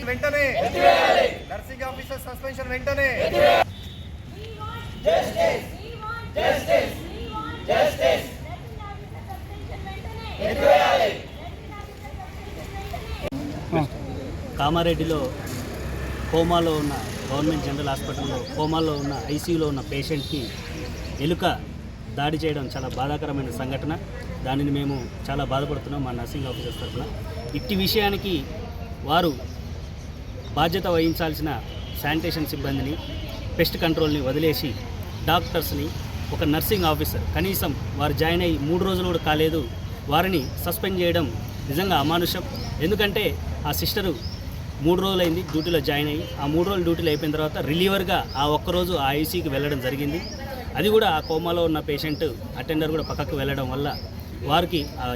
వెంటనే nursing officer suspension వెంటనే కామారెడ్డిలో కోమాలో ఉన్న గవర్నమెంట్ జనరల్ హాస్పిటల్లో కోమాలో ఉన్న ఐసీయూలో ఉన్న పేషెంట్కి ఎలుక దాడి చేయడం చాలా బాధాకరమైన సంఘటన. దానిని మేము చాలా బాధపడుతున్నాం మా నర్సింగ్ ఆఫీసర్స్ తరఫున. ఇట్టి విషయానికి వారు బాధ్యత వహించాల్సిన శానిటేషన్ సిబ్బందిని, పెస్ట్ కంట్రోల్ని వదిలేసి డాక్టర్స్ని, ఒక నర్సింగ్ ఆఫీసర్ కనీసం వారు జాయిన్ అయ్యి 3 రోజులు కూడా కాలేదు, వారిని సస్పెండ్ చేయడం నిజంగా అమానుషం. ఎందుకంటే ఆ సిస్టరు 3 రోజులైంది డ్యూటీలో జాయిన్ అయ్యి, ఆ 3 రోజులు డ్యూటీలో అయిపోయిన తర్వాత రిలీవర్గా ఆ ఒక్కరోజు ఆ ఐసీకి వెళ్ళడం జరిగింది. అది కూడా ఆ కోమాలో ఉన్న పేషెంట్ అటెండర్ కూడా పక్కకు వెళ్ళడం వల్ల వారికి ఆ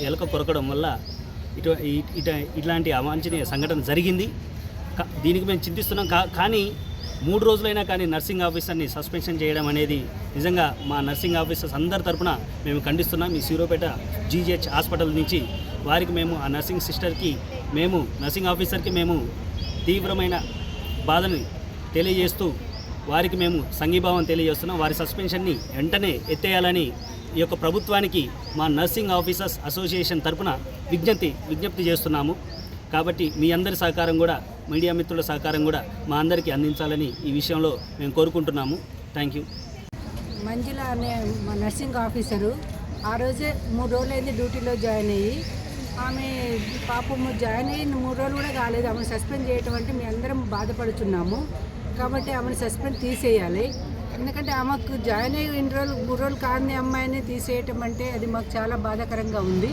ఎలుక కొరకడం వల్ల ఇట్లాంటి అవాంఛనీయ సంఘటన జరిగింది. దీనికి మేము చింతిస్తున్నాం. కానీ 3 రోజులైనా కానీ నర్సింగ్ ఆఫీసర్ని సస్పెన్షన్ చేయడం అనేది నిజంగా మా నర్సింగ్ ఆఫీసర్స్ అందరి తరఫున మేము ఖండిస్తున్నాం. ఈ సూర్యాపేట జీజీహెచ్ హాస్పిటల్ నుంచి వారికి మేము ఆ నర్సింగ్ ఆఫీసర్కి మేము తీవ్రమైన బాధని తెలియజేస్తూ వారికి మేము సంఘీభావం తెలియజేస్తున్నాం. వారి సస్పెన్షన్ని వెంటనే ఎత్తేయాలని ఈ యొక్క ప్రభుత్వానికి మా నర్సింగ్ ఆఫీసర్స్ అసోసియేషన్ తరఫున విజ్ఞప్తి చేస్తున్నాము. కాబట్టి మీ అందరి సహకారం కూడా, మీడియా మిత్రుల సహకారం కూడా మా అందరికీ అందించాలని ఈ విషయంలో మేము కోరుకుంటున్నాము. Thank you. మంజుల అనే మా నర్సింగ్ ఆఫీసరు ఆ రోజే 3 రోజులైంది డ్యూటీలో జాయిన్ అయ్యి, ఆమె పాపం జాయిన్ అయ్యి 3 రోజులు కూడా కాలేదు. ఆమెను సస్పెండ్ చేయటం అంటే మేము అందరం బాధపడుతున్నాము. కాబట్టి ఆమెను సస్పెండ్ తీసేయాలి. ఎందుకంటే ఆమెకు జాయిన్ అయ్యి 3 రోజులు కాని అమ్మాయిని తీసేయటం అంటే అది మాకు చాలా బాధాకరంగా ఉంది.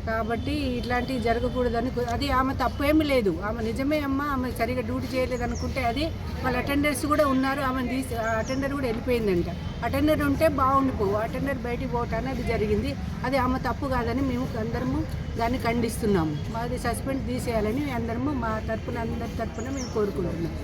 కాబట్టి ఇట్లాంటివి జరగకూడదని, అది ఆమె తప్పు ఏమీ లేదు, ఆమె నిజమే ఆమె సరిగా డ్యూటీ చేయలేదు అనుకుంటే అది వాళ్ళ అటెండర్స్ కూడా ఉన్నారు, ఆమెను తీసి అటెండర్ కూడా వెళ్ళిపోయిందంట. అటెండర్ ఉంటే బాగుండిపోవు, అటెండర్ బయటికి పోవటాన్ని అది జరిగింది. అది ఆమె తప్పు కాదని మేము అందరము దాన్ని ఖండిస్తున్నాము. మాది సస్పెండ్ తీసేయాలని అందరము మా తరపున అందరి తరపున మేము కోరుకుంటున్నాం.